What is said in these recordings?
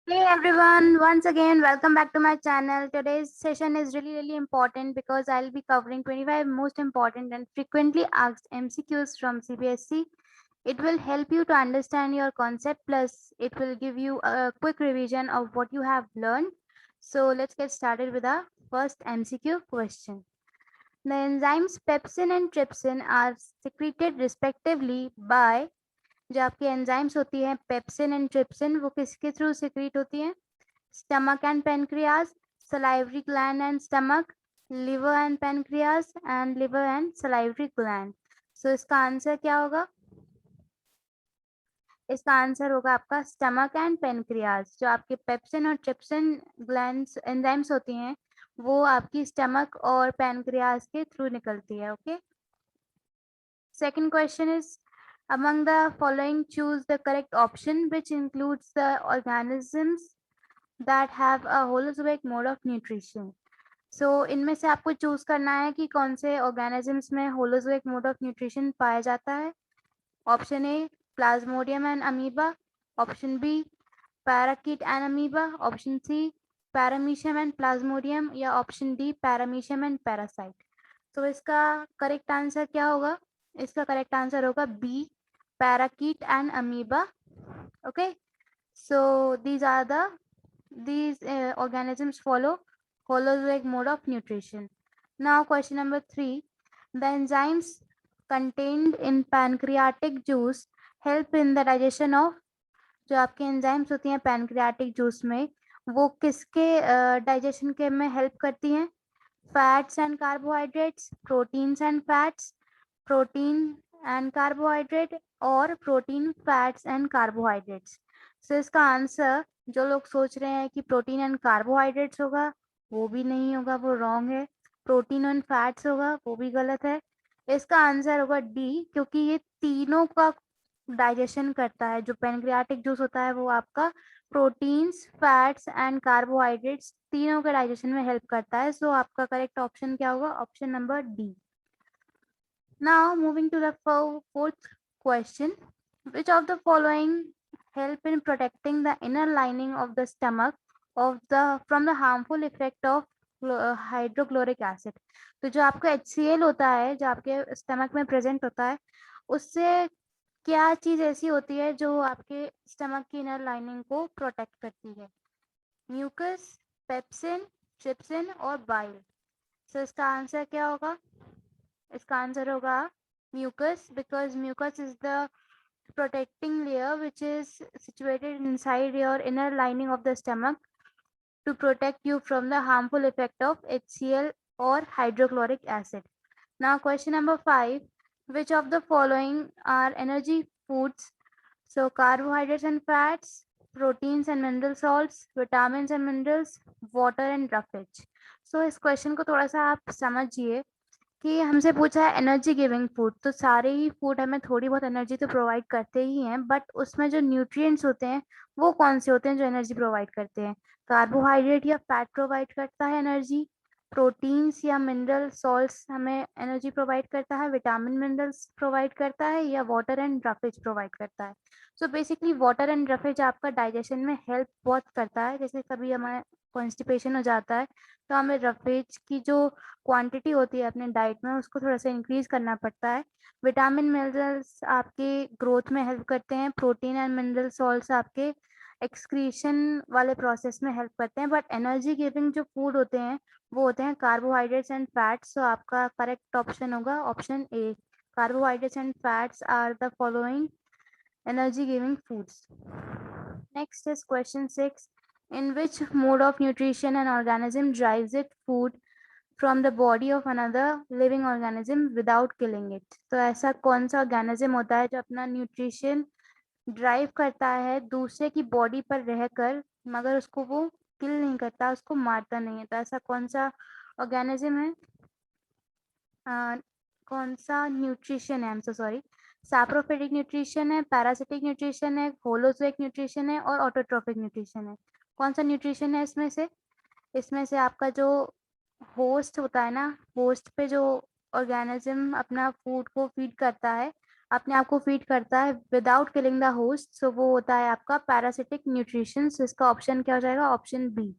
Hey everyone, once again, welcome back to my channel. Today's session is really important because I'll be covering 25 most important and frequently asked MCQs from CBSE. It will help you to understand your concept, plus it will give you a quick revision of what you have learned. So let's get started with our first MCQ question. The enzymes pepsin and trypsin are secreted respectively by, जो आपकी enzymes होती है pepsin and trypsin, वो किसके through secrete होती है? Stomach and pancreas, salivary gland and stomach, liver and pancreas, and liver and salivary gland. So इसका answer क्या होगा? इसका आंसर होगा आपका स्टमक एंड पेनक्रियाज। जो आपके पेप्सिन और ट्रिप्सिन ग्लैंड्स एंजाइम्स होती हैं वो आपकी स्टमक और पेनक्रियाज के थ्रू निकलती है। Okay, second question is, among the following choose the correct option which includes the organisms that have a holozoic mode of nutrition. So इनमें से आपको चूज करना है कि कौन से ऑर्गेनिजम्स में होलोजोइक मोड ऑफ न्यूट्रिशन पाया जाता है। Option A plasmodium and amoeba, option B parakeet and amoeba, option C paramecium and plasmodium, या option D paramecium and parasite. तो इसका करेक्ट आंसर क्या होगा? इसका करेक्ट आंसर होगा B, parakeet and amoeba. Okay, so these organisms follow holozoic mode of nutrition. Now question number 3, the enzymes contained in pancreatic juice help in the digestion of, जो आपके enzymes होती हैं pancreatic juice में, वो किसके digestion के में help करती हैं? Fats and carbohydrates, proteins and fats, protein and carbohydrate, और प्रोटीन फैट्स एंड कार्बोहाइड्रेट्स। सो इसका आंसर, जो लोग सोच रहे हैं कि प्रोटीन एंड कार्बोहाइड्रेट्स होगा, वो भी नहीं होगा, वो रॉन्ग है। प्रोटीन एंड फैट्स होगा, वो भी गलत है। इसका आंसर होगा डी, क्योंकि ये तीनों का डाइजेशन करता है। जो पैनक्रियाटिक जूस होता है वो आपका प्रोटीन्स, फैट्स एंड कार्बोहाइड्रेट्स तीनों के डाइजेशन में हेल्प करता है। सो आपका करेक्ट ऑप्शन क्या होगा? Option number D. Now moving to the fourth question, which of the following help in protecting the inner lining of the stomach of the from the harmful effect of hydrochloric acid? तो जो आपका HCl होता है, जो आपके stomach में present होता है, उससे क्या चीज ऐसी होती है जो आपके स्टमक की इनर लाइनिंग को प्रोटेक्ट करती है? म्यूकस, पेप्सिन, ट्रिप्सिन और बाइल। सो इसका आंसर क्या होगा? इसका आंसर होगा mucus, because mucus is the protecting layer which is situated inside your inner lining of the stomach to protect you from the harmful effect of HCl or hydrochloric acid. Now question number 5, which of the following are energy foods? So carbohydrates and fats, proteins and mineral salts, vitamins and minerals, water and roughage. So इस question को थोड़ा सा आप समझिए कि हमसे पूछा है एनर्जी गिविंग फूड, तो सारे ही फूड हमें थोड़ी बहुत एनर्जी तो प्रोवाइड करते ही हैं, बट उसमें जो न्यूट्रिएंट्स होते हैं वो कौन से होते हैं जो एनर्जी प्रोवाइड करते हैं? कार्बोहाइड्रेट या फैट प्रोवाइड करता है एनर्जी, प्रोटीन्स या मिनरल सॉल्ट्स हमें एनर्जी प्रोवाइड करता है, विटामिन मिनरल्स प्रोवाइड करता है, या वाटर एंड रफेज प्रोवाइड करता है? So basically water and roughage आपका डाइजेशन में हेल्प बहुत करता है। जैसे कभी हमारे कॉन्स्टिपेशन हो जाता है तो हमें रफेज की जो क्वांटिटी होती है अपने डाइट में उसको थोड़ा सा इंक्रीज करना पड़ता है। विटामिन मिनरल्स आपके ग्रोथ में हेल्प करते हैं, प्रोटीन एंड मिनरल सॉल्ट्स आपके एक्सक्रीशन वाले प्रोसेस में हेल्प करते हैं, बट एनर्जी गिविंग जो फूड होते हैं वो होते हैं कार्बोहाइड्रेट्स एंड फैट्स। तो आपका करेक्ट ऑप्शन होगा option A, carbohydrates and fats are the following energy giving foods. Next is question 6, in which mode of nutrition an organism drives its food from the body of another living organism without killing it? तो ऐसा कौन सा organism होता है जो अपना nutrition drive करता है दूसरे की बॉडी पर रहकर, मगर उसको वो किल नहीं करता, उसको मारता नहीं है? तो ऐसा कौन सा ऑर्गेनिज्म है? कौन सा न्यूट्रिशन है? I am so sorry. Saprophytic nutrition है, पैरासिटिक न्यूट्रिशन है, होलोजोइक न्यूट्रिशन है, और ऑटोट्रोफिक न्यूट्रिशन है? कौन सा न्यूट्रिशन है इसमें से? इसमें से आपका जो होस्ट होता है ना, होस्ट पे जो ऑर्गेनिज्म अपना फूड को फीड करता है अपने आप को फीड करता है विदाउट किलिंग द होस्ट, सो वो होता है आपका पैरासिटिक न्यूट्रिशन। इसका ऑप्शन क्या हो जाएगा? Option B.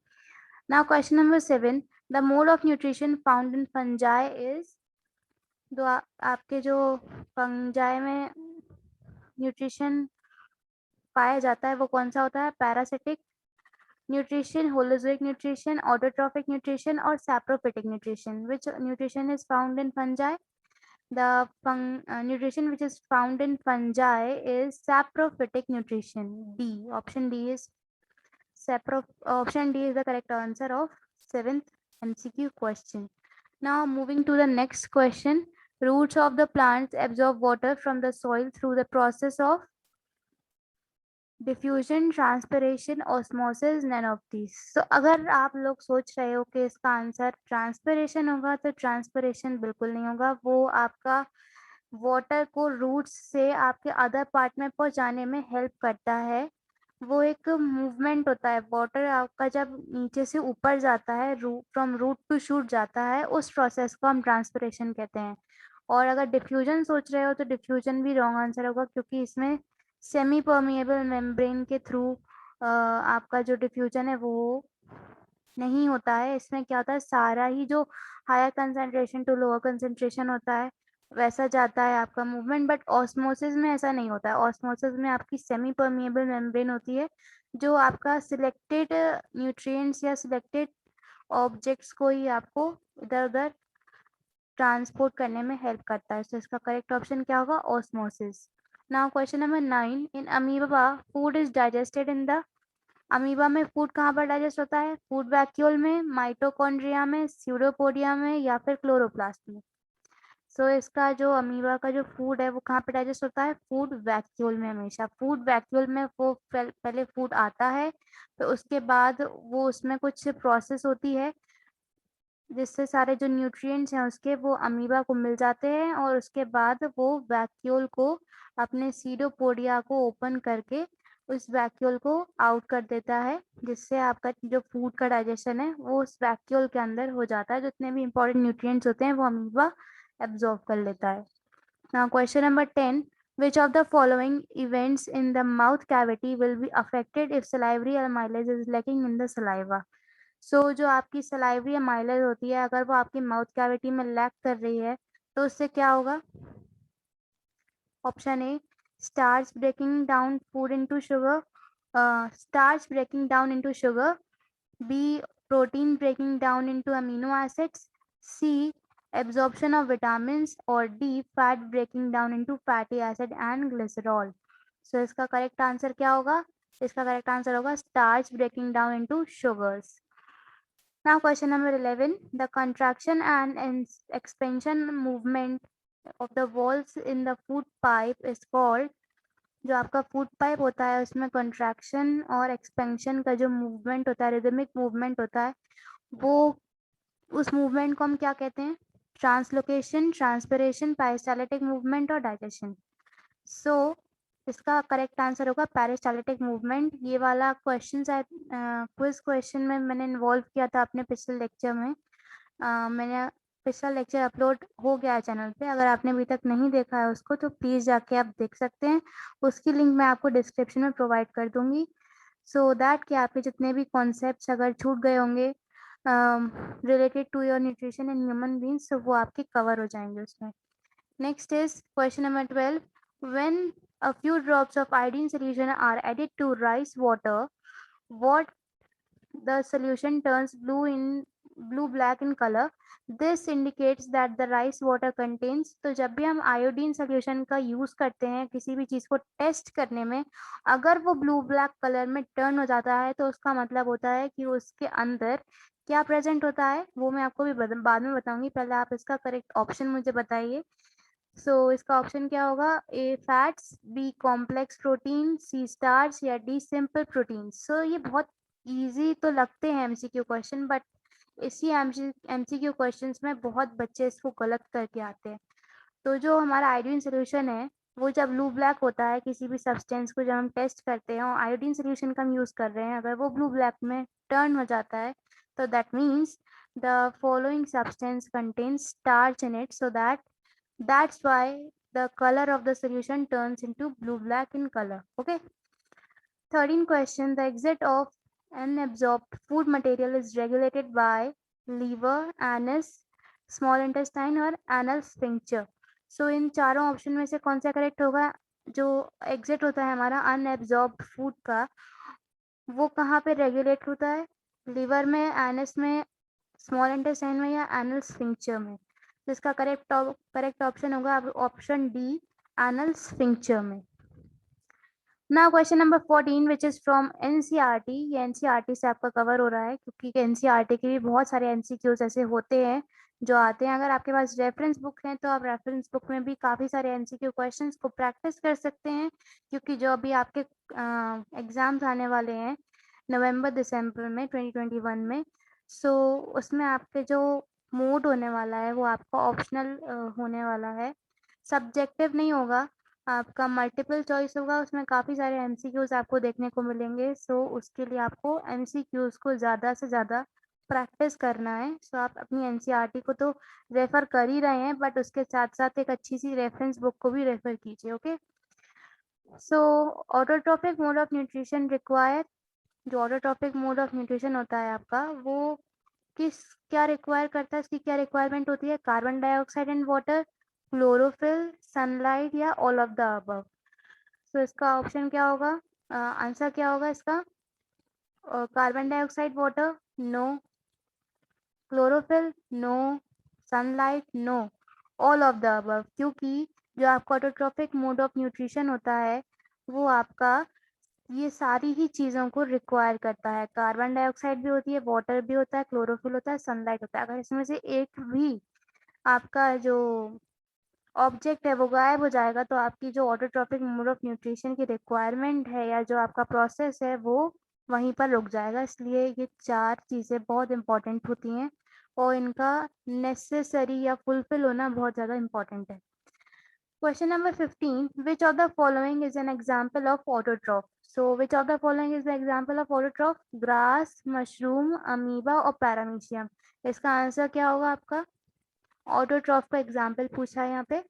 Now question number 7, the mode of nutrition found in fungi is. जो आपके जो फंजाई में न्यूट्रिशन पाया जाता है वो कौन सा होता है? Parasitic nutrition, holozoic nutrition, autotrophic nutrition और saprophytic nutrition. Which nutrition is found in fungi? The nutrition which is found in fungi is saprophytic nutrition. D. Option D is Option D is the correct answer of 7th MCQ question. Now moving to the next question. Roots of the plants absorb water from the soil through the process of diffusion, transpiration, osmosis, none of these. So अगर आप लोग सोच रहे हो कि इसका answer transpiration होगा, तो ट्रांसपिरेशन बिल्कुल नहीं होगा। वो आपका वाटर को रूट्स से आपके अदर पार्ट में पहुंचाने में हेल्प करता है। वो एक मूवमेंट होता है, वाटर आपका जब नीचे से ऊपर जाता है, फ्रॉम रूट टू शूट जाता है, उस प्रोसेस को हम ट्रांसपिरेशन कहते हैं। और अगर डिफ्यूजन सोच रहे हो तो डिफ्यूजन भी रॉन्ग आंसर होगा, क्योंकि इसमें सेमी परमिएबल मेम्ब्रेन के थ्रू आपका जो डिफ्यूजन है वो नहीं होता है। इसमें क्या होता है, सारा ही जो higher concentration to lower concentration होता है वैसा जाता है आपका मूवमेंट। बट ऑस्मोसिस में ऐसा नहीं होता है। ऑस्मोसिस में आपकी सेमी परमिएबल मेम्ब्रेन होती है, जो आपका सिलेक्टेड न्यूट्रिएंट्स या सिलेक्टेड ऑब्जेक्ट्स को ही आपको इधर उधर ट्रांसपोर्ट करने में हेल्प करता है। तो इसका करेक्ट ऑप्शन क्या होगा? Osmosis. Now question number 9, in amoeba food is digested in the. Amoeba में फूड कहाँ पर डाइजेस्ट होता है? फूड वैक्यूल में, माइटोकॉन्ड्रिया में, स्यूडोपोडिया में या फिर क्लोरोप्लास्ट में। सो इसका जो अमीबा का जो फूड है वो कहाँ पे डाइजेस्ट होता है? फूड वैक्यूल में। हमेशा फूड वैक्यूल में वो पहले फूड आता है, तो उसके बाद वो उसमें कुछ प्रोसेस होती है जिससे सारे जो न्यूट्रिएंट्स हैं उसके वो अमीबा को मिल जाते हैं, और उसके बाद वो वैक्यूल को अपने सीडोपोडिया को ओपन करके उस वैक्यूल को आउट कर देता है, जिससे आपका जो फूड का डाइजेशन है वो उस वैक्यूल के अंदर हो जाता है। जितने भी इंपॉर्टेंट न्यूट्रिएंट्स होते हैं वो अमीबा एब्जॉर्ब कर लेता है। Now question number 10, which of the following events in the mouth cavity will be affected if salivary amylase is lacking in the saliva? जो आपकी सलाइवरी अमाइलेज होती है, अगर वो आपकी माउथ कैविटी में लैक कर रही है तो उससे क्या होगा? Option A, starch breaking down food into sugar, starch breaking down into sugar. B, protein breaking down into amino acids. C, absorption of vitamins. और D, fat breaking down into fatty acid and glycerol. So इसका correct answer क्या होगा? इसका correct answer होगा starch breaking down into sugars. Now question number 11, the contraction and expansion movement of the walls in the food pipe is called। जो आपका food pipe होता है उसमें कंट्रैक्शन और एक्सपेंशन का जो मूवमेंट होता है, रिदमिक मूवमेंट होता है, वो उस मूवमेंट को हम क्या कहते हैं? ट्रांसलोकेशन, ट्रांसपिरेशन, पेरिस्टाल्टिक मूवमेंट और डाइजेशन। सो इसका करेक्ट आंसर होगा पेरिस्टाल्टिक मूवमेंट। ये वाला क्वेश्चन क्विज क्वेश्चन में मैंने इन्वॉल्व किया था अपने पिछले लेक्चर में। मैंने पिछला लेक्चर अपलोड हो गया है चैनल पे, अगर आपने अभी तक नहीं देखा है उसको तो प्लीज़ जाके आप देख सकते हैं। उसकी लिंक मैं आपको डिस्क्रिप्शन में प्रोवाइड कर दूंगी, सो दैट कि आपके जितने भी कॉन्सेप्ट्स अगर छूट गए होंगे related to your nutrition in human beings, तो वो आपके कवर हो जाएंगे उसमें। Next is question number 12. When a few drops of iodine solution are added to rice water, what the solution turns blue black in color. This indicates that the rice water contains। तो जब भी हम iodine solution का use करते हैं किसी भी चीज को टेस्ट करने में, अगर वो ब्लू ब्लैक कलर में टर्न हो जाता है तो उसका मतलब होता है कि उसके अंदर क्या प्रेजेंट होता है, वो मैं आपको भी बाद में बताऊंगी। पहले आप इसका करेक्ट ऑप्शन मुझे बताइए। इसका ऑप्शन क्या होगा? ए फैट्स, बी कॉम्प्लेक्स प्रोटीन, सी स्टार्च या डी सिंपल प्रोटीन। ये बहुत इजी तो लगते हैं एमसीक्यू क्वेश्चन, बट इसी एमसीक्यू क्वेश्चंस में बहुत बच्चे इसको गलत करके आते हैं। तो जो हमारा आयोडीन सोल्यूशन है वो जब ब्लू ब्लैक होता है, किसी भी सब्सटेंस को जब हम टेस्ट करते हैं और आयोडीन सोल्यूशन का हम यूज कर रहे हैं, अगर वो ब्लू ब्लैक में टर्न हो जाता है तो that means the following substance contains starch in it, so that's why the color of the solution turns into blue black in color. Okay. 13 question. The exit of unabsorbed food material is regulated by liver, anus, small intestine और anal sphincter. So इन चारों option में से कौन सा correct होगा? जो exit होता है हमारा अनएब्जॉर्ब्ड फूड का, वो कहाँ पे रेगुलेट होता है? लिवर में, एनस में, स्मॉल इंटेस्टाइन में या एनल स्फिंक्चर में? तो इसका करेक्ट ऑप्शन होगा ऑप्शन डी, एनल स्फिंक्चर में. Now question number 14 which is from NCERT. ये एनसीईआरटी से आपका कवर हो रहा है क्योंकि एनसीईआरटी के भी बहुत सारे एमसीक्यूज ऐसे होते हैं जो आते हैं. अगर आपके पास रेफरेंस बुक है तो आप रेफरेंस बुक में भी काफी सारे एमसीक्यू क्वेश्चंस को प्रैक्टिस कर सकते हैं क्योंकि जो अभी आपके एग्जाम्स आने वाले हैं नवंबर दिसंबर में 2021 में, सो उसमें आपके जो मोड होने वाला है वो आपका ऑप्शनल होने वाला है, सब्जेक्टिव नहीं होगा, आपका मल्टीपल चॉइस होगा. उसमें काफ़ी सारे एमसीक्यूज आपको देखने को मिलेंगे. सो उसके लिए आपको एमसीक्यूज को ज़्यादा से ज़्यादा प्रैक्टिस करना है. सो आप अपनी एनसीईआरटी को तो रेफर कर ही रहे हैं बट उसके साथ साथ एक अच्छी सी रेफरेंस बुक को भी रेफर कीजिए. Okay. So autotrophic mode of nutrition require. जो ऑटोट्रॉफिक मोड ऑफ न्यूट्रिशन होता है आपका, वो क्या रिक्वायर करता है? इसकी क्या रिक्वायरमेंट होती है? Carbon dioxide and water, chlorophyll, sunlight या ऑल ऑफ द अबव. तो इसका ऑप्शन क्या होगा? आंसर क्या होगा इसका? Carbon dioxide, water, no. Chlorophyll, no. Sunlight, no. All of the above. क्योंकि जो आपका ऑटोट्रॉफिक मोड ऑफ न्यूट्रिशन होता है वो आपका ये सारी ही चीज़ों को रिक्वायर करता है. कार्बन डाइऑक्साइड भी होती है, वाटर भी होता है, क्लोरोफिल होता है, सनलाइट होता है. अगर इसमें से एक भी आपका जो ऑब्जेक्ट है वो गायब हो जाएगा तो आपकी जो ऑटोट्रॉफिक मोड ऑफ न्यूट्रिशन की रिक्वायरमेंट है या जो आपका प्रोसेस है वो वहीं पर रुक जाएगा. इसलिए ये चार चीज़ें बहुत इंपॉर्टेंट होती हैं और इनका नेसेसरी या फुलफिल होना बहुत ज़्यादा इंपॉर्टेंट है. Question number 15. Which of the following is an example of autotroph? So, which of the following is the example of autotroph? Grass, mushroom, amoeba और paramecium. इसका आंसर क्या होगा आपका? ऑटोट्रॉफ का एग्जाम्पल पूछा है यहाँ पे.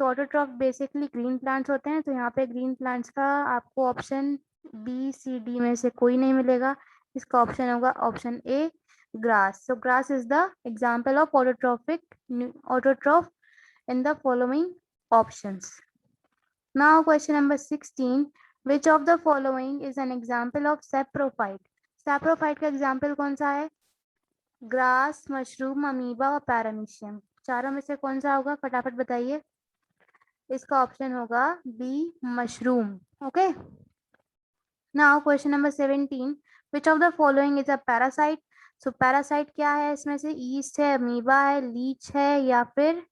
सो ऑटोट्रॉफ बेसिकली ग्रीन प्लांट्स होते हैं. तो यहाँ पे ग्रीन प्लांट्स का आपको ऑप्शन बी सी डी में से कोई नहीं मिलेगा. इसका ऑप्शन होगा option A, grass. So grass is the example of autotroph in the following options. Now question number 16. Which of the following is an example of saprophyte? Saprophyte का example कौन सा है? ग्रास, मशरूम, अमीबा और paramecium. चारों में से कौन सा होगा? फटाफट बताइए. इसका ऑप्शन होगा B, mushroom. Okay. Now question number 17. Which of the following is a parasite? So parasite क्या है? इसमें से ईस्ट है, अमीबा है, लीच है या फिर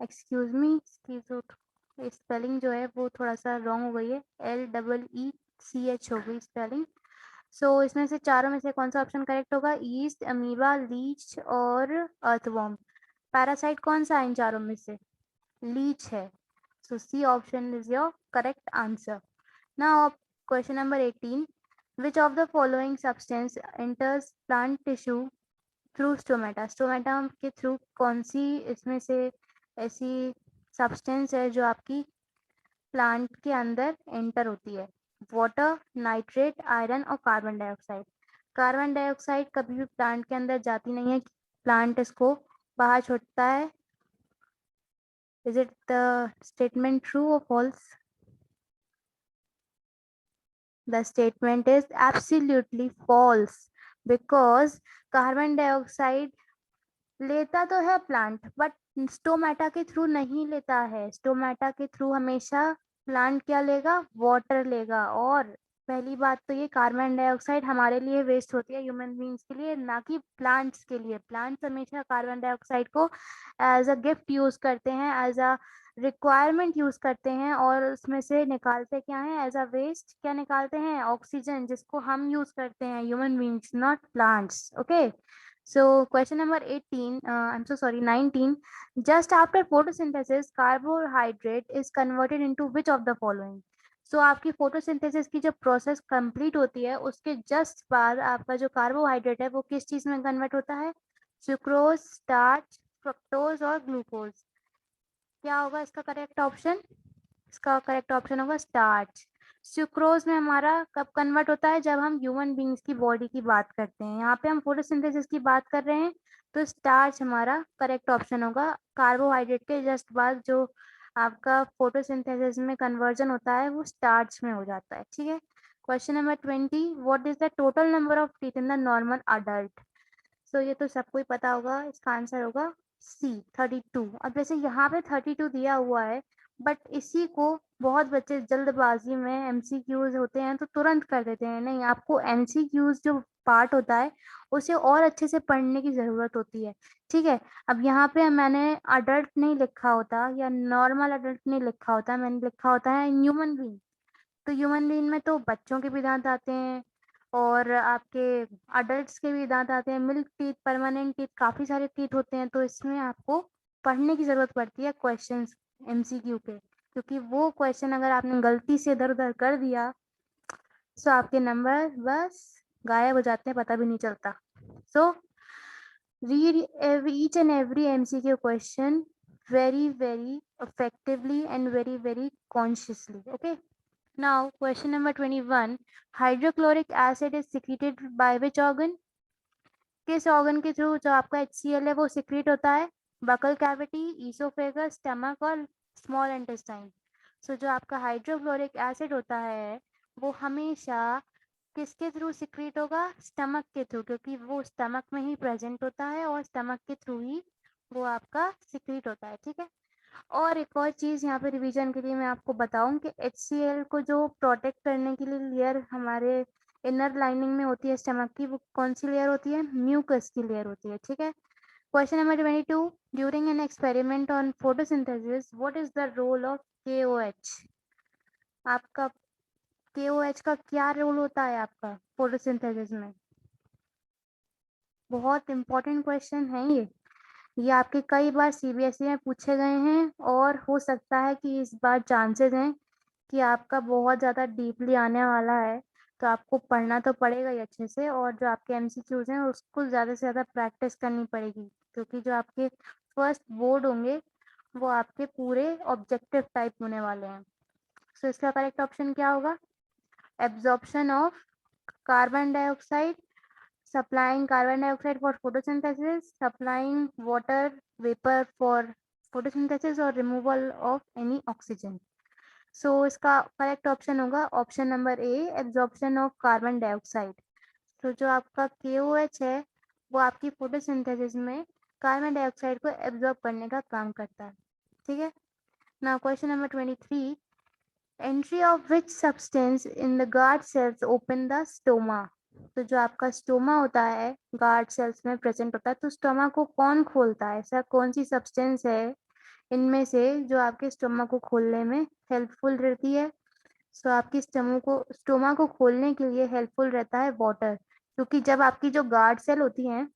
एक्सक्यूज मी, इसकी जो स्पेलिंग जो है वो थोड़ा सा रॉन्ग हो गई है, LEECH हो गई स्पेलिंग. सो इसमें से चारों में से कौन सा ऑप्शन करेक्ट होगा? ईस्ट, अमीबा, लीच और अर्थवॉर्म. पैरासाइट कौन सा है इन चारों में से? लीच है. So C option is your correct answer. Now question number 18. Which of the following substance enters plant tissue through stomata? Stomata के थ्रू कौन सी इसमें से ऐसी सब्सटेंस है जो आपकी प्लांट के अंदर एंटर होती है? वाटर, नाइट्रेट, आयरन और कार्बन डाइऑक्साइड. कार्बन डाइऑक्साइड कभी भी प्लांट के अंदर जाती नहीं है, प्लांट इसको बाहर छोड़ता है. Is it the statement true और false? The statement is absolutely false because carbon dioxide लेता तो है प्लांट बट स्टोमेटा के थ्रू नहीं लेता है. स्टोमेटा के थ्रू हमेशा प्लांट क्या लेगा? वाटर लेगा. और पहली बात तो ये कार्बन डाइऑक्साइड हमारे लिए वेस्ट होती है, ह्यूमन बींग्स के लिए, ना कि प्लांट्स के लिए. प्लांट्स हमेशा कार्बन डाइऑक्साइड को एज अ गिफ्ट यूज करते हैं, एज अ रिक्वायरमेंट यूज करते हैं और उसमें से निकालते क्या है? एज अ वेस्ट क्या निकालते हैं? ऑक्सीजन, जिसको हम यूज करते हैं human beings, not plants. Okay. So question number 18, I'm so sorry, 19. Just after photosynthesis, carbohydrate is converted into which of the following? So आपकी photosynthesis की जो process complete होती है उसके just बाद आपका जो carbohydrate है वो किस चीज में convert होता है? सुक्रोज, स्टार्च, फ्रक्टोज और ग्लूकोज. क्या होगा इसका करेक्ट ऑप्शन? इसका करेक्ट ऑप्शन होगा स्टार्च। सुक्रोज में हमारा कब कन्वर्ट होता है? जब हम ह्यूमन बींग्स की बॉडी की बात करते हैं। यहाँ पे हम फोटोसिंथेसिस की बात कर रहे हैं, तो स्टार्च हमारा करेक्ट ऑप्शन होगा। कार्बोहाइड्रेट के जस्ट बाद जो आपका फोटोसिंथेसिस में कन्वर्जन होता है वो स्टार्च में हो जाता है। ठीक है। Question number 20, what is the total number of teeth in the normal adult? So ये तो सबको ही पता होगा, इसका आंसर होगा सी 32। अब जैसे यहाँ पे 32 दिया हुआ है, बट इसी को बहुत बच्चे जल्दबाजी में एमसीक्यूज होते हैं तो तुरंत कर देते हैं। नहीं, आपको एमसीक्यूज जो पार्ट होता है उसे और अच्छे से पढ़ने की जरूरत होती है। ठीक है। अब यहाँ पे मैंने अडल्ट नहीं लिखा होता या नॉर्मल अडल्ट नहीं लिखा होता, मैंने लिखा होता है ह्यूमन बीइंग। तो ह्यूमन बीइंग में तो बच्चों के भी दांत आते हैं और आपके अडल्ट्स के भी दांत आते हैं। मिल्क टीथ, परमानेंट टीथ, काफी सारे टीथ होते हैं। तो इसमें आपको पढ़ने की जरूरत पड़ती है क्वेश्चंस एमसीक्यू के, क्योंकि वो क्वेश्चन अगर आपने गलती से इधर उधर कर दिया तो आपके नंबर बस गायब हो जाते हैं, पता भी नहीं चलता। So read each and every MCQ question very effectively and very consciously. Okay. Now, question number 21. Hydrochloric acid is secreted by which organ? किस ऑर्गन के थ्रू जो आपका HCl है वो सिक्रीट होता है? बकल कैविटी, ईसोफेगस, स्टमक और small intestine. सो जो आपका हाइड्रोक्लोरिक एसिड होता है वो हमेशा किसके थ्रू सिक्रीट होगा? स्टमक के थ्रू, क्योंकि वो स्टमक में ही प्रेजेंट होता है और स्टमक के थ्रू ही वो आपका सिक्रीट होता है। ठीक है। और एक और चीज यहाँ पे रिवीजन के लिए मैं आपको बताऊं कि HCl को जो प्रोटेक्ट करने के लिए लेयर हमारे इनर लाइनिंग में होती है स्टमक की, वो कौन सी लेयर होती है? म्यूकस की लेयर होती है। ठीक है। Question number 22, during an experiment on photosynthesis what is the role of KOH? आपका KOH का क्या रोल होता है आपका फोटोसिंथेसिस में? बहुत इंपॉर्टेंट क्वेश्चन है ये आपके कई बार CBSE में पूछे गए हैं और हो सकता है कि इस बार चांसेस हैं कि आपका बहुत ज़्यादा डीपली आने वाला है। तो आपको पढ़ना तो पड़ेगा ही अच्छे से, और जो आपके MCQs हैं उसको ज़्यादा से ज़्यादा प्रैक्टिस करनी पड़ेगी, क्योंकि जो आपके फर्स्ट बोर्ड होंगे वो आपके पूरे ऑब्जेक्टिव टाइप होने वाले हैं। सो इसका करेक्ट ऑप्शन क्या होगा? Absorption of carbon dioxide, supplying carbon dioxide for photosynthesis, supplying water vapor for photosynthesis और removal of any oxygen. So इसका करेक्ट ऑप्शन होगा option number A, absorption of carbon dioxide. तो जो आपका KOH है वो आपकी फोटोसिंथेसिस में कार्बन डाइऑक्साइड को एब्जॉर्ब करने का काम करता है। ठीक है। Now question number 23, entry of which substance in the guard cells open the stoma? तो जो आपका स्टोमा होता है गार्ड सेल्स में प्रेजेंट होता है, तो स्टोमा को कौन खोलता है? ऐसा कौन सी सब्सटेंस है इनमें से जो आपके स्टोमा को खोलने में हेल्पफुल रहती है? सो आपकी स्टोमा को खोलने के लिए हेल्पफुल रहता है वाटर, क्योंकि जब आपकी जो गार्ड सेल होती हैं,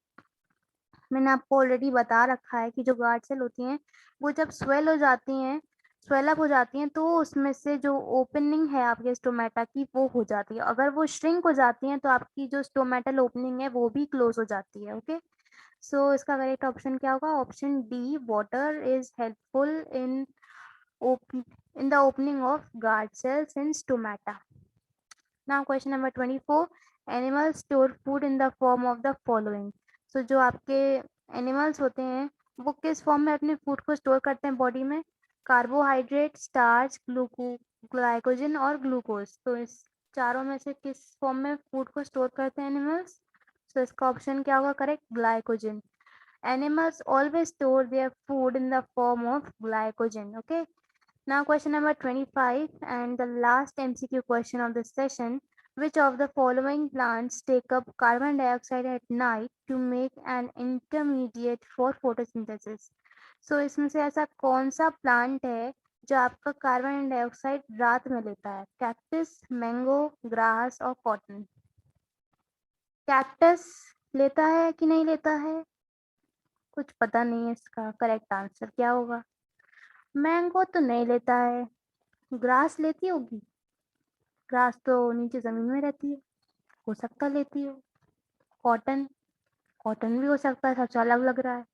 मैंने आपको ऑलरेडी बता रखा है कि जो गार्ड सेल होती हैं वो जब स्वेल हो जाती हैं, स्वेल अप हो जाती हैं, तो उसमें से जो ओपनिंग है आपके स्टोमेटा की वो हो जाती है। अगर वो श्रिंक हो जाती हैं तो आपकी जो स्टोमेटल ओपनिंग है वो भी क्लोज हो जाती है। ओके। सो इसका करेक्ट ऑप्शन क्या होगा? Option D, water is helpful in the opening of guard cells in stomata. Now question number 24, animals store food in the form of the following. So जो आपके एनिमल्स होते हैं वो किस फॉर्म में अपने फूड को स्टोर करते हैं बॉडी में? कार्बोहाइड्रेट, स्टार्च, ग्लाइकोजन और ग्लूकोज। तो इस चारों में से किस फॉर्म में फूड को स्टोर करते हैं एनिमल्स? तो इसका ऑप्शन क्या होगा correct? Glycogen. Animals always store their food in the form of glycogen. Okay. Now question number 25 and the last MCQ question of this session. Which of the following plants take up carbon dioxide at night to make an intermediate for photosynthesis? So इसमें से ऐसा कौन सा plant है जो आपका carbon dioxide रात में लेता है? कैक्टस, मैंगो, ग्रास और कॉटन। कैक्टस लेता है कि नहीं लेता है? कुछ पता नहीं है, इसका करेक्ट आंसर क्या होगा? मैंगो तो नहीं लेता है। ग्रास लेती होगी? ग्रास तो नीचे जमीन में रहती है, हो सकता लेती हो। कॉटन, कॉटन भी हो सकता है, सबसे अलग लग रहा है।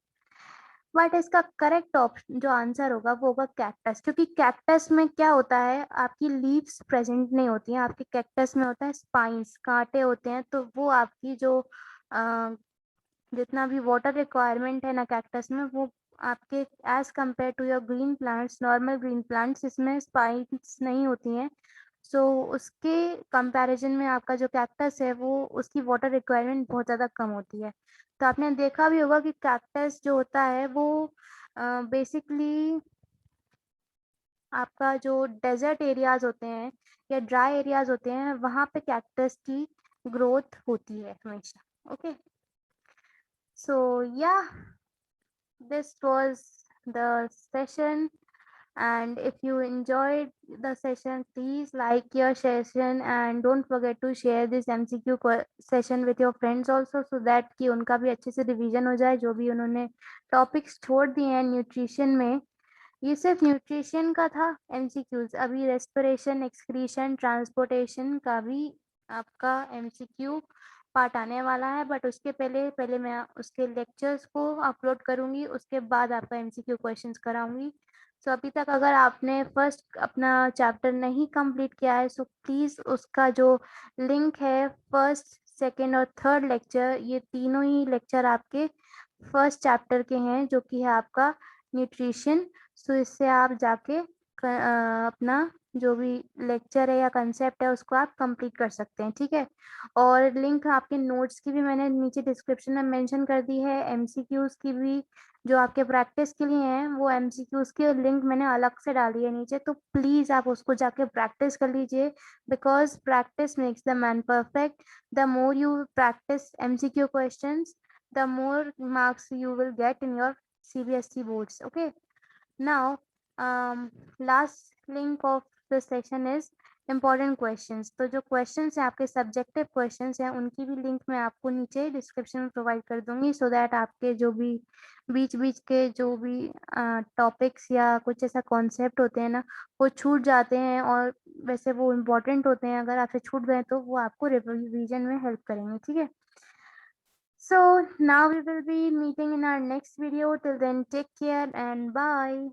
बट इसका करेक्ट ऑप्शन जो आंसर होगा वो होगा कैक्टस, क्योंकि कैक्टस में क्या होता है, आपकी लीव्स प्रेजेंट नहीं होती हैं, आपके कैक्टस में होता है स्पाइंस, कांटे होते हैं, तो वो आपकी जो जितना भी वाटर रिक्वायरमेंट है ना कैक्टस में, वो आपके as compare to your green plants, normal green plants, इसमें स्पाइंस नहीं होती हैं। सो उसके कंपैरिजन में आपका जो कैक्टस है वो उसकी वाटर रिक्वायरमेंट बहुत ज़्यादा कम होती है। तो आपने देखा भी होगा कि कैक्टस जो होता है वो बेसिकली आपका जो डेजर्ट एरियाज होते हैं या ड्राई एरियाज होते हैं, वहाँ पे कैक्टस की ग्रोथ होती है हमेशा। ओके, सो या this was the session, and if you enjoyed the session, please like your session and don't forget to share this MCQ session with your friends also, so that कि उनका भी अच्छे से रिवीजन हो जाए, जो भी उन्होंने टॉपिक्स छोड़ दिए हैं न्यूट्रिशन में। ये सिर्फ न्यूट्रिशन का था एमसीक्यूज, अभी रेस्पिरेशन, एक्सक्रीशन, ट्रांसपोर्टेशन का भी आपका एमसीक्यू पार्ट आने वाला है, बट उसके पहले पहले मैं उसके लेक्चर्स को अपलोड करूंगी, उसके बाद आपका एमसीक्यू क्वेश्चंस कराऊंगी। सो अभी तक अगर आपने फर्स्ट अपना चैप्टर नहीं कंप्लीट किया है, सो प्लीज़ उसका जो लिंक है, फर्स्ट, सेकेंड और थर्ड लेक्चर, ये तीनों ही लेक्चर आपके फर्स्ट चैप्टर के हैं, जो कि है आपका न्यूट्रिशन। सो इससे आप जाके अपना जो भी लेक्चर है या कंसेप्ट है उसको आप कंप्लीट कर सकते हैं, ठीक है। और लिंक आपके नोट्स की भी मैंने नीचे डिस्क्रिप्शन में मेंशन कर दी है, एमसीक्यूज की भी जो आपके प्रैक्टिस के लिए हैं, वो एमसीक्यूज की लिंक मैंने अलग से डाली है नीचे, तो प्लीज़ आप उसको जाके प्रैक्टिस कर लीजिए, because practice makes the man perfect. The more you practice MCQ questions, the more marks you will get in your CBSE boards. Okay, now last link of the session is important questions। तो जो questions हैं आपके subjective questions हैं, उनकी भी link मैं आपको नीचे description में provide कर दूंगी, so that आपके जो भी बीच बीच के जो भी topics या कुछ ऐसा concept होते हैं ना, वो छूट जाते हैं, और वैसे वो important होते हैं, अगर आपसे छूट गए तो वो आपको revision में help करेंगे, ठीक है। So now we will be meeting in our next video. Till then, take care and bye.